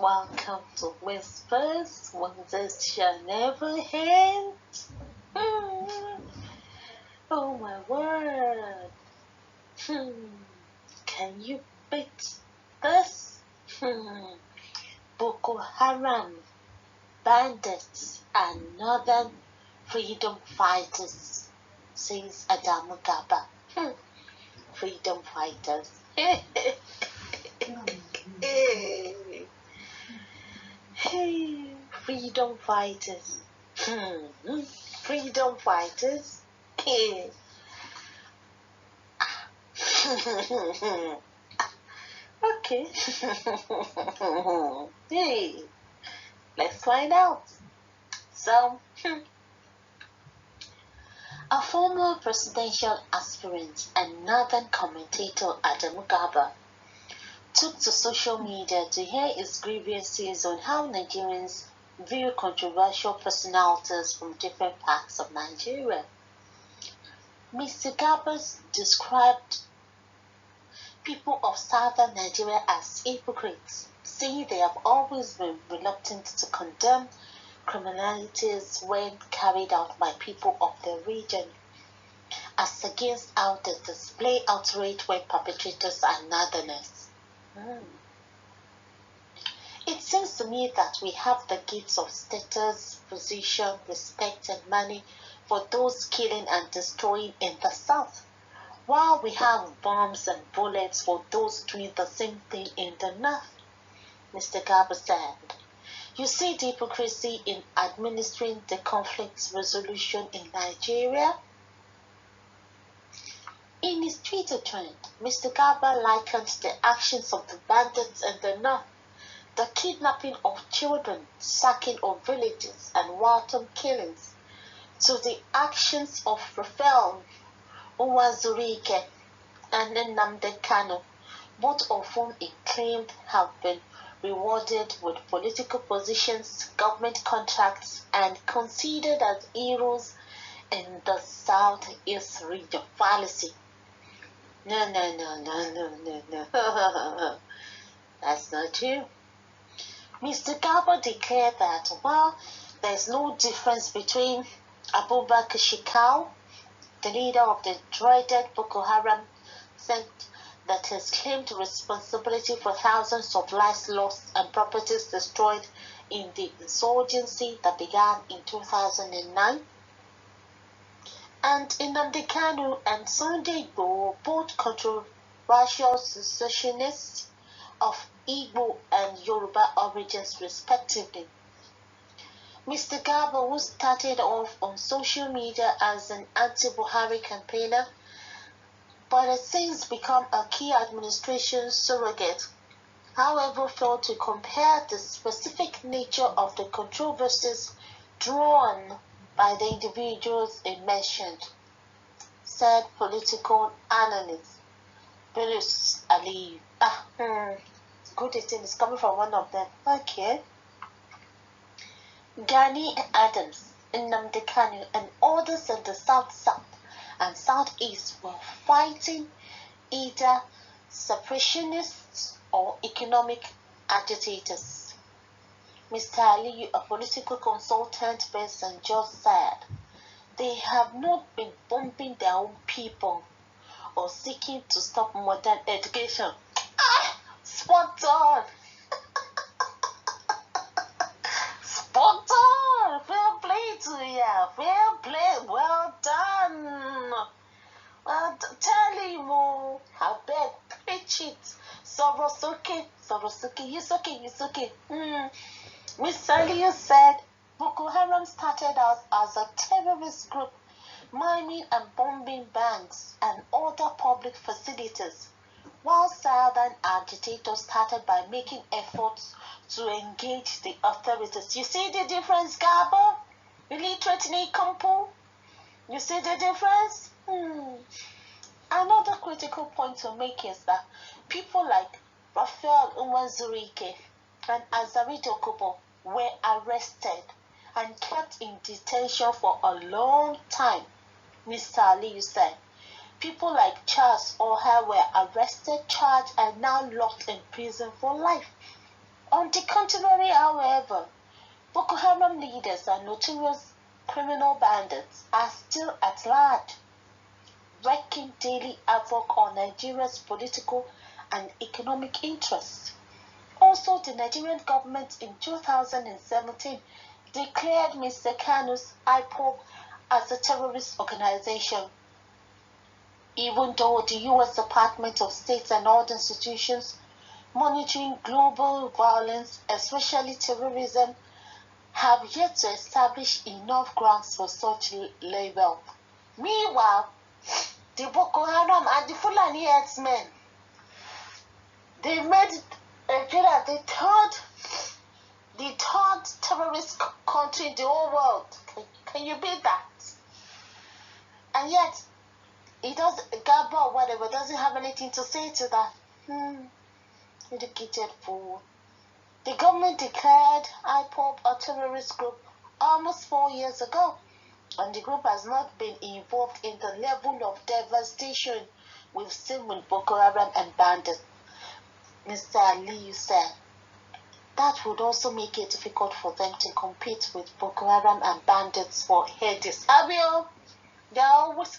Welcome to Whispers, when this shall never end. Oh my word. Can you beat this? Boko Haram, bandits, and northern freedom fighters, says Adamu Gaba. Freedom fighters. Hey, freedom fighters. Freedom fighters. Okay. Hey, let's find out. So, a former presidential aspirant and northern commentator Adamu Gaba took to social media to hear his grievances on how Nigerians view controversial personalities from different parts of Nigeria. Mr. Gabas described people of southern Nigeria as hypocrites, saying they have always been reluctant to condemn criminalities when carried out by people of the region, as against how they display outrage when perpetrators are northerners. It seems to me that we have the gifts of status, position, respect, and money for those killing and destroying in the south, while we have bombs and bullets for those doing the same thing in the north, Mr. Garba said. You see the hypocrisy in administering the conflict resolution in Nigeria? In his Twitter trend, Mr. Garba likened the actions of the bandits in the north, the kidnapping of children, sacking of villages, and wanton killings, to the actions of Rafael Uwazurike and Nnamdi Kanu, both of whom he claimed have been rewarded with political positions, government contracts, and considered as heroes in the Southeast region. Fallacy. No. That's not true. Mr. Garba declared that while there is no difference between Abubakar Shekau, the leader of the dreaded Boko Haram sect that has claimed responsibility for thousands of lives lost and properties destroyed in the insurgency that began in 2009, and Nnamdi Kanu and Sunday Igboho, both controversial secessionists of Igbo and Yoruba origins respectively. Mr. Garba, who started off on social media as an anti-Buhari campaigner, but has since become a key administration surrogate, however, failed to compare the specific nature of the controversies drawn by the individuals it mentioned, said political analyst Bruce Ali. Good thing is coming from one of them. Okay. Gani Adams, Nnamdi Kanu, and others in the South and Southeast were fighting either separationists or economic agitators. Mr. Ali, a political consultant based in Jos, said they have not been bombing their own people or seeking to stop modern education. Spot on! Spot on! Fair play to you! Fair play! Well done! Tell him, I beg, preach it. Sorosuke, it's okay. Miss Saliu said Boko Haram started out as a terrorist group, miming and bombing banks and other public facilities, while southern agitators started by making efforts to engage the authorities. You see the difference, Gabo? Illiterate Nikampo? You see the difference? Another critical point to make is that people like Rafael Uwazurike and Azari Dokubo were arrested and kept in detention for a long time, Mr. Ali said. People like Charles Oha were arrested, charged, and now locked in prison for life. On the contrary, however, Boko Haram leaders and notorious criminal bandits are still at large, wreaking daily havoc on Nigeria's political and economic interests. Also, the Nigerian government in 2017 declared Mr. Kanu's IPOB as a terrorist organization, even though the U.S. Department of State and other institutions monitoring global violence, especially terrorism, have yet to establish enough grounds for such label. Meanwhile, the Boko Haram and the Fulani herdsmen, they made Nigeria the third terrorist country in the whole world. Can you beat that? And yet, Gabba or whatever doesn't have anything to say to that. Educated fool. The government declared IPOB a terrorist group almost 4 years ago, and the group has not been involved in the level of devastation we've seen with Boko Haram and bandits. Mr. Ali said that would also make it difficult for them to compete with Boko Haram and bandits for headies. Abio, they're always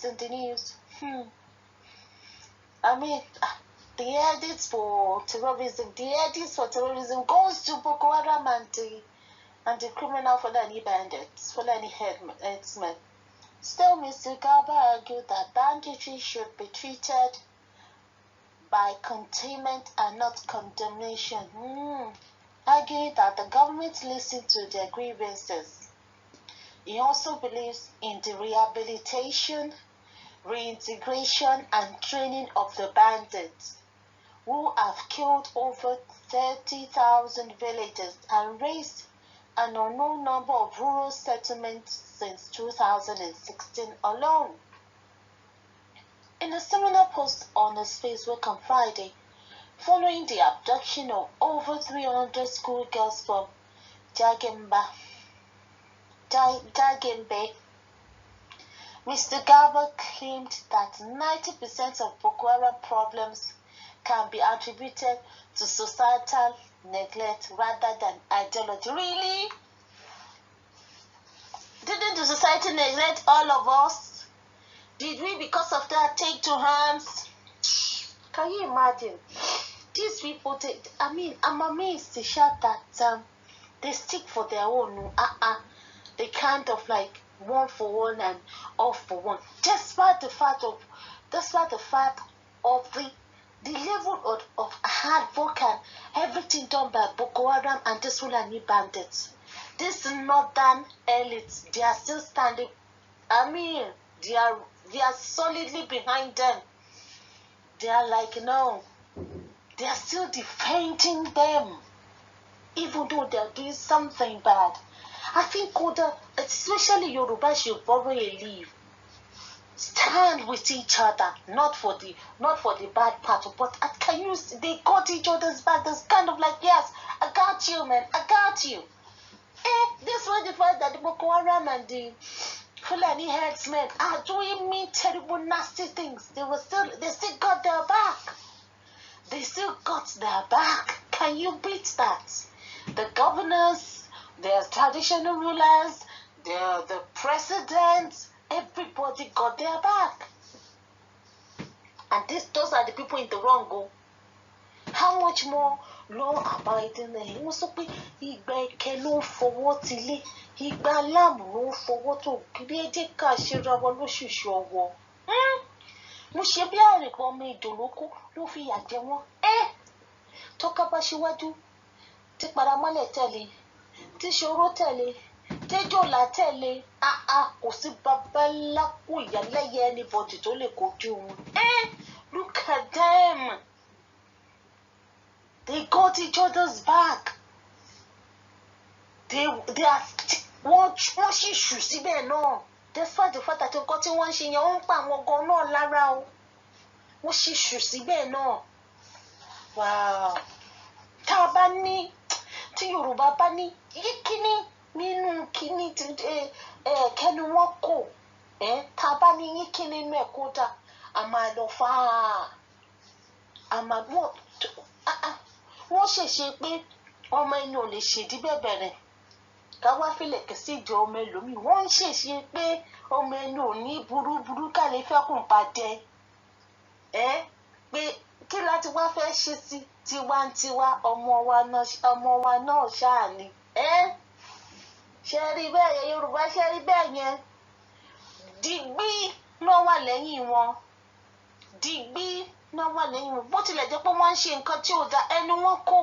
in the news. The headies for terrorism goes to Boko Haram and the criminal Fulani bandits, Fulani headsmen. Still, Mr. Garba argued that banditry should be treated by containment and not condemnation, arguing that the government listened to their grievances. He also believes in the rehabilitation, reintegration, and training of the bandits, who have killed over 30,000 villagers and raised an unknown number of rural settlements since 2016 alone. In a similar post on his Facebook on Friday, following the abduction of over 300 schoolgirls from Jagembe, Mr. Garba claimed that 90% of Boko Haram problems can be attributed to societal neglect rather than ideology. Really? Didn't the society neglect all of us? Did we, because of that, take to arms? Can you imagine? These people, I'm amazed to shout that they stick for their own. They kind of like one for one and all for one. Despite the fact of the level of hard work and everything done by Boko Haram and the Fulani bandits. These northern elites, they are still standing. They are solidly behind them. They are like, no, they are still defending them, even though they are doing something bad. I think especially Yoruba should borrow a leave. Stand with each other, not for the bad part, but they got each other's back. That's kind of like, yes, I got you, man, I got you. This was the fact that the Boko Haram and the Fulani herdsmen are doing me terrible, nasty things. They still got their back. They still got their back. Can you beat that? The governors, the traditional rulers, the presidents, everybody got their back. And those are the people in the wrong go. How much more law-abiding they wọ́n sọ pé ìgbà ẹ̀kẹ́ ló ń fọwọ́ tilé, ìgbà aláàmù ló ń fọwọ́ tó kiri ẹ̀jẹ̀ ká ṣera wọn lóṣooṣù ọwọ́. Mo ṣe bí àrèpọ̀ ọmọ ìdòlókó ló fi yà jẹ wọ́n. Tọ́ka bá ṣíwájú, tí paramọ́lẹ̀ tẹ̀lé, tí ṣòro tẹ̀lé, tẹ́jọ́lá tẹ̀lé, kò sí babaláku ìyálẹ́yẹ anybody tó lè kojú wọn. Look at them. They got each other's back. They are wọ́n ṣì ṣù síbẹ̀ náà. Despite the fact that nǹkan tí wọ́n ń ṣe yẹn ó ń pa àwọn gan náà lára o. Wọ́n ṣì ṣù síbẹ̀ náà. Wow. Tá a bá ní, tí Yorùbá bá ní kíní nínú kíní kẹ́nu wọn kò. Tá a bá ní kíní nínú ẹ̀ kódà, a máa lọ fà á. A máa wọ́n. wọ́n ṣèṣe pé ọmọ ẹni ò lè ṣèdí bẹ̀bẹ̀rẹ̀ ká wá fìlẹ̀kẹ̀ sí ìdí ọmọ ẹlòmíì. Wọ́n ń ṣèṣe pé ọmọ ẹni ò ní burúburú ká lè fẹ́kùn bàjẹ́. Pé kí láti wá fẹ́ ṣe sí tiwantiwa ọmọ wa náà ṣáà ni. Ṣe rí bẹ́ẹ̀ yẹn Yorùbá, ṣe rí bẹ́ẹ̀ yẹn. Digbí náà wà lẹ́yìn wọn. Digbí náà wà lẹ́yìn wọn. Bó tilẹ̀ jẹ́ pé wọ́n ń ṣe nǹkan tí ò da, ẹnu wọn kò.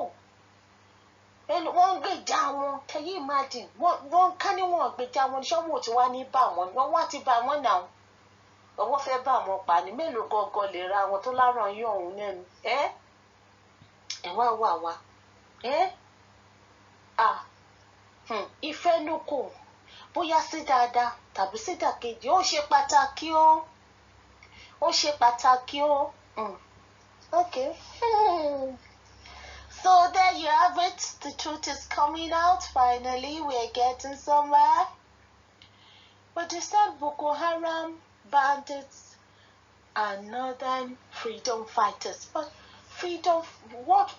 Wọ́n ń gbèjà wọn. Can you imagine? Wọ́n ká ní wọn gbèjà wọn. Ṣọ́wọ́ tí wá ní bá wọn. Wọ́n wá ti bá wọn náà. Ọwọ́ fẹ́ bá wọn pa ní mélòó gangan lè ra àwọn tó láràn yín ọ̀hún lẹ́nu. Ẹ wá wà wá. Ìfẹ́ ló kù. Bóyá sí dáadáa tàbí sí dàkejì. Ó ṣe pàtàkì o. Ó ṣe pàtàkì o. Okay. So there you have it. The truth is coming out. Finally, we're getting somewhere. But they said Boko Haram, bandits, and northern freedom fighters. But freedom, what?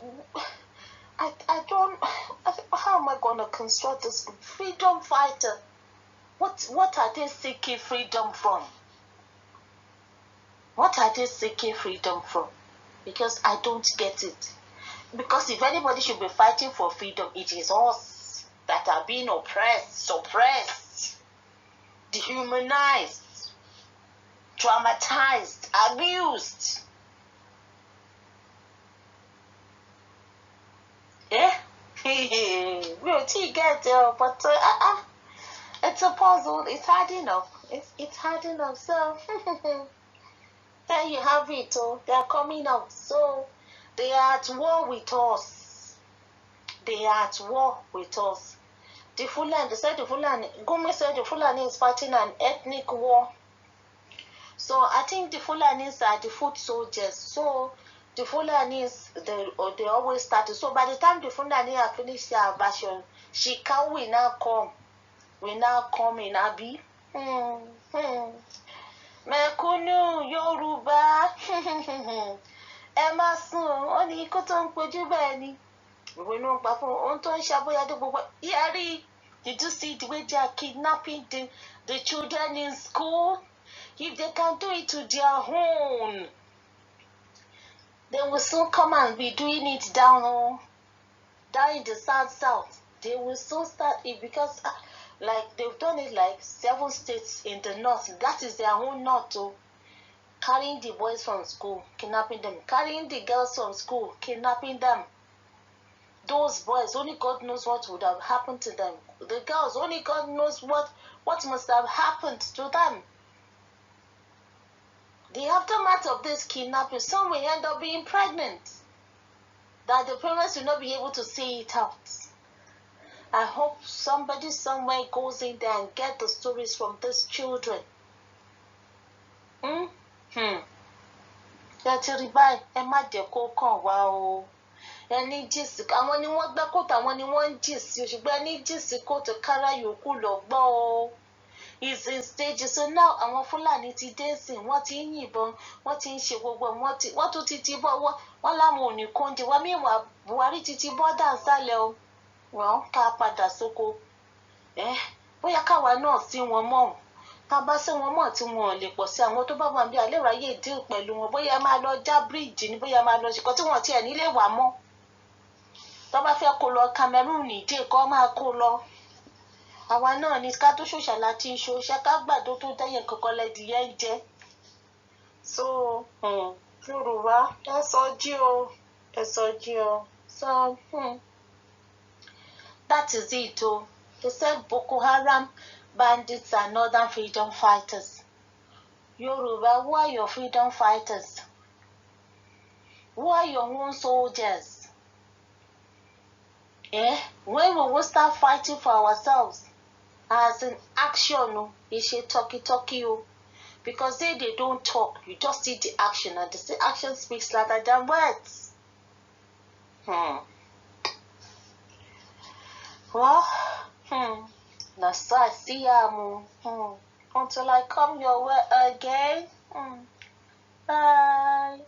I don't. How am I gonna construct this freedom fighter? What are they seeking freedom from? What are they seeking freedom from? Because I don't get it. Because if anybody should be fighting for freedom, it is us that are being oppressed, suppressed, dehumanized, traumatized, abused. We will get there, but it's a puzzle. It's hard enough. It's hard enough. So there you have it. They are coming out. So they are at war with us. They are at war with us. The Fulani, they said the Fulani, Gumi said the Fulani is fighting an ethnic war. So I think the Fulanis are the foot soldiers. So the Fulanis, they always started. So by the time the Fulani have finished their version, Shika will now come. Will now come in Abi. Mekunu Yoruba. Emma soon, only cotton Pojubani. We know before Anton Shaboya de Boba. Yari, did you see the way they are kidnapping the children in school? If they can do it to their own, they will soon come and be doing it down in the south. They will soon start it because like they've done it like 7 states in the north. That is their own north too. Carrying the boys from school, kidnapping them. Carrying the girls from school, kidnapping them. Those boys, only God knows what would have happened to them. The girls, only God knows what must have happened to them. The aftermath of this kidnapping, some will end up being pregnant. That the parents will not be able to see it out. I hope somebody somewhere goes in there and get the stories from these children. Ẹni jìsì àwọn ni wọ́n gbá kóòtù àwọn ni wọ́n ń jìsì ṣùgbọ́n ẹni jìsì kóòtù kára yòókù lọ gbọ́ o. It's in stages. So now àwọn Fúlàní ti dé sìn wọ́n ti ń yìnbọn wọ́n ti ń ṣe gbogbo wọ́n tún ti bọ́ wọ́n láwọn ò ní kóúnjẹ wọ́n mìíràn Buhari ti bọ́dà sálẹ̀ o. Wọ́n ká padà sóko. Bóyá káwa náà sí wọn mọ́ ká bá sí wọn mọ́ tí wọn ò lè pọ̀ sí àwọn tó bá wà bí alẹ́ ráyè dín pẹ̀lú wọn bóyá máa lọ já bíríìjì ni bóyá máa lọ ṣìkọ́ tí wọ́n tiẹ̀ nílé wà mọ́. Tó bá fẹ́ kó lọ Cameroon nìjẹ́ kó máa kó lọ. Àwa náà ní ká tó ṣòṣà láti ń ṣoṣà ká gbàdó tó dẹ́yìn kankan lẹ́dìyẹ ń jẹ. So Yorùbá ẹ sọ jí o. So that is it o. They said Boko Haram, bandits and northern freedom fighters. Yoruba, who are your freedom fighters? Who are your own soldiers? When will we start fighting for ourselves? As in action, it's a talky. Because they don't talk, you just see the action, and the action speaks louder than words. Well, that's why I see you. Until I come your way again. Bye.